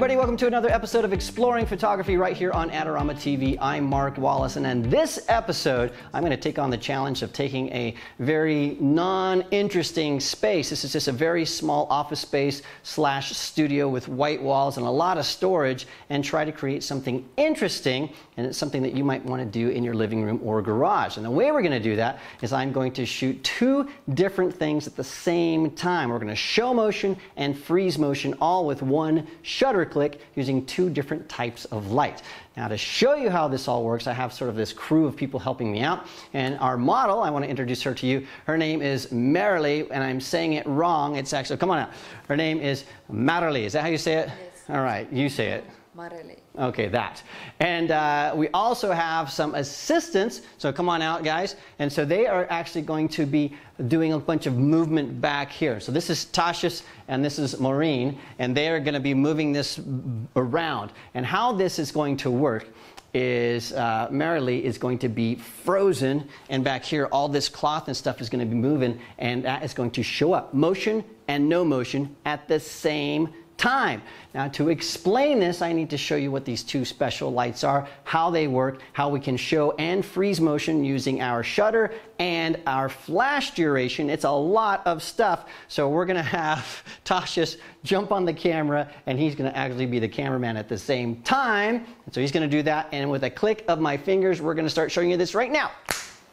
everybody, welcome to another episode of Exploring Photography right here on Adorama TV. I'm Mark Wallace, and in this episode, I'm going to take on the challenge of taking a very non-interesting space. This is just a very small office space slash studio with white walls and a lot of storage, and try to create something interesting, and it's something that you might want to do in your living room or garage. And the way we're going to do that is I'm going to shoot two different things at the same time. We're going to show motion and freeze motion all with one shutter click using two different types of light. Now, to show you how this all works, I have sort of this crew of people helping me out, and our model, I want to introduce her to you. Her name is Marilee, and I'm saying it wrong. It's actually, come on out. Her name is Marilee. Is that how you say it? Yes. All right, you say it. Marilee. Okay, that. And we also have some assistants, so come on out, guys. And so they are actually going to be doing a bunch of movement back here. So this is Tasha and this is Maureen, and they are going to be moving this around. And how this is going to work is Marilee is going to be frozen, and back here all this cloth and stuff is going to be moving, and that is going to show up motion and no motion at the same time. Now, to explain this, I need to show you what these two special lights are, how they work, how we can show and freeze motion using our shutter and our flash duration. It's a lot of stuff, so we're going to have Tasha jump on the camera, and he's going to actually be the cameraman at the same time. And so he's going to do that, and with a click of my fingers, we're going to start showing you this right now.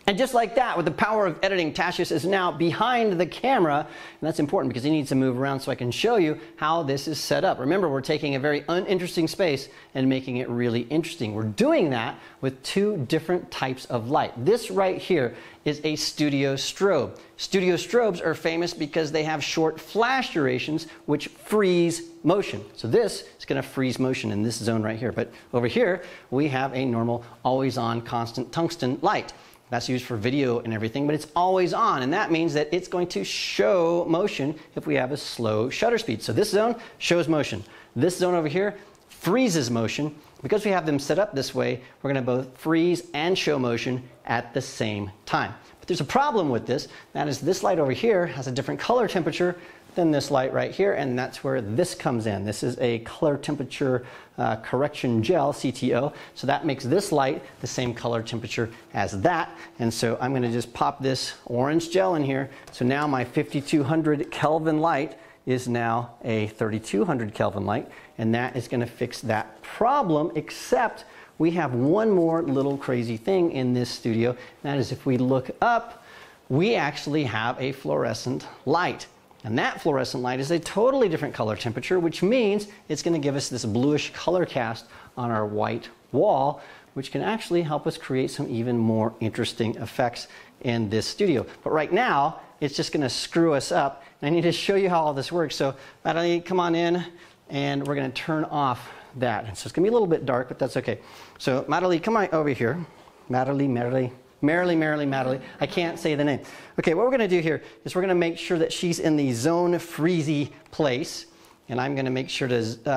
And just like that, with the power of editing, Tasha is now behind the camera, and that's important because he needs to move around so I can show you how this is set up. Remember, we're taking a very uninteresting space and making it really interesting. We're doing that with two different types of light. This right here is a studio strobe. Studio strobes are famous because they have short flash durations which freeze motion. So this is going to freeze motion in this zone right here. But over here, we have a normal, always-on, constant tungsten light. That's used for video and everything, but it's always on, and that means that it's going to show motion if we have a slow shutter speed. So this zone shows motion. This zone over here freezes motion. Because we have them set up this way, we're going to both freeze and show motion at the same time. But there's a problem with this. That is, this light over here has a different color temperature than this light right here, and that's where this comes in. This is a color temperature correction gel, CTO, so that makes this light the same color temperature as that. And so I'm going to just pop this orange gel in here. So now my 5200 Kelvin light is now a 3200 Kelvin light, and that is going to fix that problem, except we have one more little crazy thing in this studio. And that is, if we look up, we actually have a fluorescent light. And that fluorescent light is a totally different color temperature, which means it's going to give us this bluish color cast on our white wall, which can actually help us create some even more interesting effects in this studio. But right now, it's just going to screw us up. And I need to show you how all this works. So Marilee, come on in, and we're going to turn off that. And so it's going to be a little bit dark, but that's okay. So Marilee, come on over here. Marilee. I can't say the name. Okay, what we're going to do here is we're going to make sure that she's in the zone freezy place. And I'm going to make sure to, we're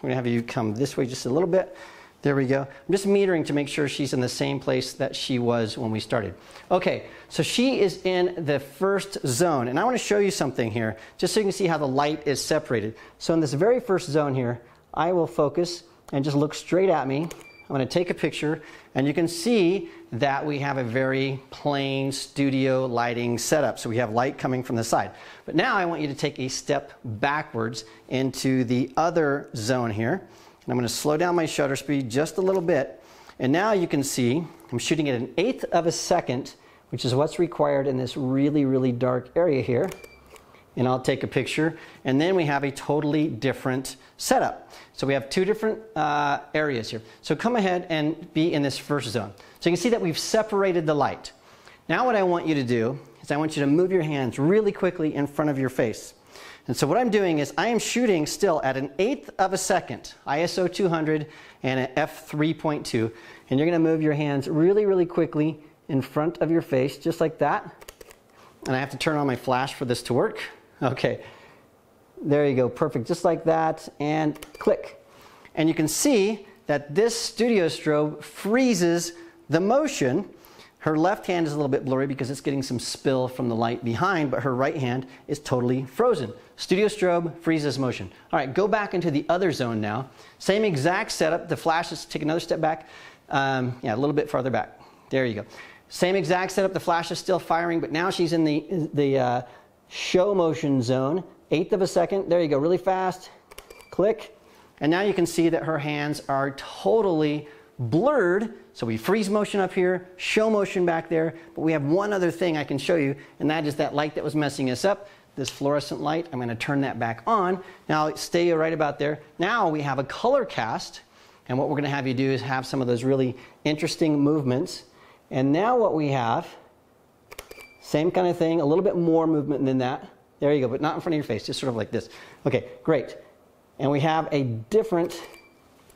going to have you come this way just a little bit. There we go. I'm just metering to make sure she's in the same place that she was when we started. Okay, so she is in the first zone. And I want to show you something here, just so you can see how the light is separated. So in this very first zone here, I will focus and just look straight at me. I'm going to take a picture, and you can see that we have a very plain studio lighting setup. So we have light coming from the side. But now I want you to take a step backwards into the other zone here. And I'm going to slow down my shutter speed just a little bit. And now you can see I'm shooting at 1/8 of a second, which is what's required in this really, really dark area here. And I'll take a picture, and then we have a totally different setup. So we have two different areas here. So come ahead and be in this first zone. So you can see that we've separated the light. Now what I want you to do is I want you to move your hands really quickly in front of your face. And so what I'm doing is I am shooting still at 1/8 of a second, ISO 200 and an f3.2. And you're going to move your hands really, really quickly in front of your face, just like that. And I have to turn on my flash for this to work. Okay, there you go, perfect, just like that, and click. And you can see that this studio strobe freezes the motion Her left hand is a little bit blurry because it's getting some spill from the light behind, but her right hand is totally frozen. Studio strobe freezes motion. All right, go back into the other zone now. Same exact setup. The flash is, take another step back. Yeah, a little bit farther back. There you go. Same exact setup. The flash is still firing, but now she's in the show motion zone. 1/8 of a second. There you go. Really fast. Click. And now you can see that her hands are totally blurred. So we freeze motion up here, show motion back there, but we have one other thing I can show you, and that is that light that was messing us up, this fluorescent light. I'm going to turn that back on. Now stay right about there. Now we have a color cast, and what we're going to have you do is have some of those really interesting movements. And now what we have, same kind of thing, a little bit more movement than that. There you go, but not in front of your face, just sort of like this. Okay, great. And we have a different,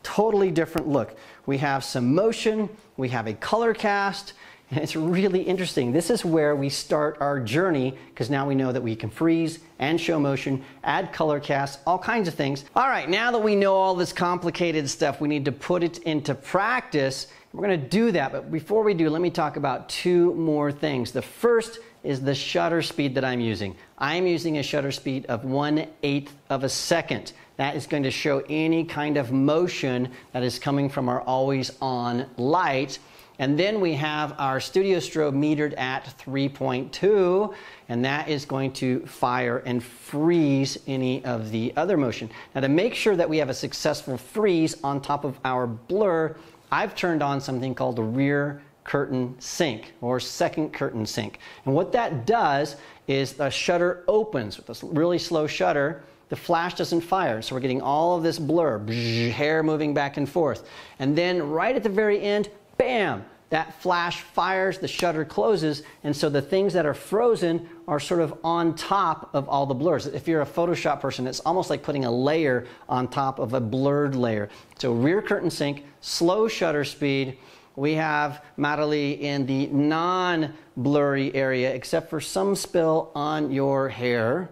totally different look. We have some motion, we have a color cast, and it's really interesting. This is where we start our journey, because now we know that we can freeze and show motion, add color cast, all kinds of things. All right, now that we know all this complicated stuff, we need to put it into practice. We're going to do that, but before we do, let me talk about two more things. The first is the shutter speed that I'm using. I'm using a shutter speed of 1/8 of a second. That is going to show any kind of motion that is coming from our always on light. And then we have our studio strobe metered at 3.2, and that is going to fire and freeze any of the other motion. Now, to make sure that we have a successful freeze on top of our blur, I've turned on something called the rear curtain sync, or second curtain sync. And what that does is the shutter opens with this really slow shutter. The flash doesn't fire, so we're getting all of this blur, hair moving back and forth. And then right at the very end, bam, that flash fires, the shutter closes, and so the things that are frozen are sort of on top of all the blurs. If you're a Photoshop person, it's almost like putting a layer on top of a blurred layer. So rear curtain sync, slow shutter speed. We have Madely in the non-blurry area, except for some spill on your hair.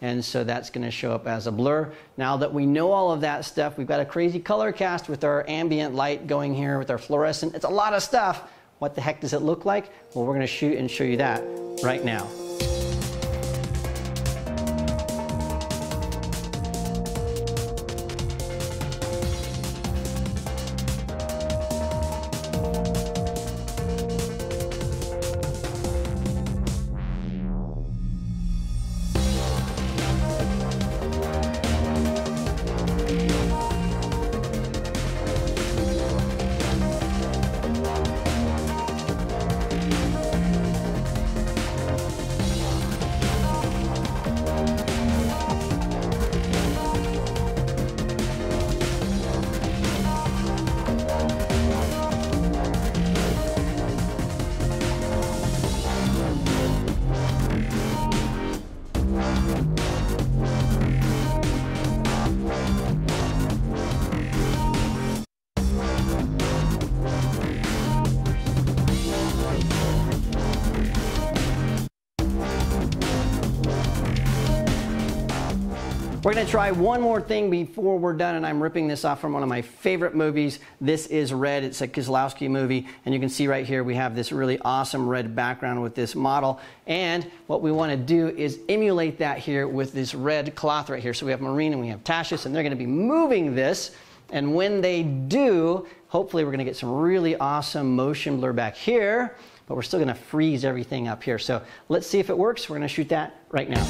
And so that's going to show up as a blur. Now that we know all of that stuff, we've got a crazy color cast with our ambient light going here, with our fluorescent. It's a lot of stuff. What the heck does it look like? Well, we're going to shoot and show you that right now. We're going to try one more thing before we're done, and I'm ripping this off from one of my favorite movies. This is Red. It's a Kieslowski movie, and you can see right here we have this really awesome red background with this model, and what we want to do is emulate that here with this red cloth right here. So we have Marine and we have Tashius, and they're going to be moving this, and when they do, hopefully we're going to get some really awesome motion blur back here, but we're still going to freeze everything up here. So let's see if it works. We're going to shoot that right now.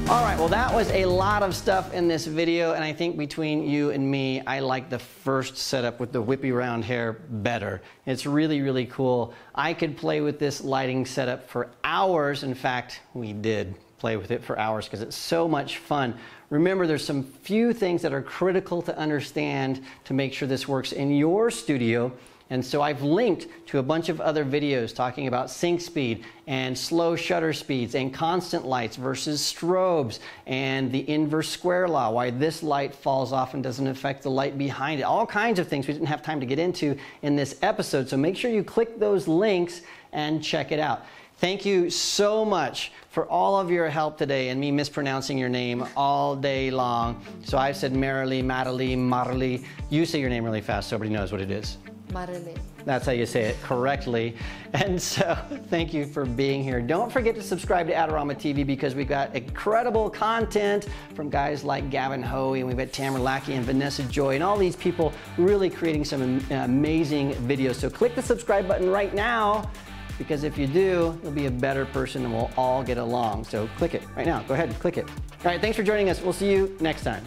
All right, well, that was a lot of stuff in this video, and I think between you and me, I like the first setup with the whippy round hair better. It's really, really cool. I could play with this lighting setup for hours. In fact, we did play with it for hours because it's so much fun. Remember, there's some few things that are critical to understand to make sure this works in your studio. And so I've linked to a bunch of other videos talking about sync speed and slow shutter speeds and constant lights versus strobes and the inverse square law, why this light falls off and doesn't affect the light behind it. All kinds of things we didn't have time to get into in this episode. So make sure you click those links and check it out. Thank you so much for all of your help today and me mispronouncing your name all day long. So I said Marilee, Madalee, Marley. You say your name really fast so everybody knows what it is. Marilee. That's how you say it correctly. And so thank you for being here. Don't forget to subscribe to Adorama TV because we've got incredible content from guys like Gavin Hoey, and we've got Tamara Lackey and Vanessa Joy, and all these people really creating some amazing videos. So click the subscribe button right now, because if you do, you'll be a better person and we'll all get along. So click it right now. Go ahead and click it. All right, thanks for joining us. We'll see you next time.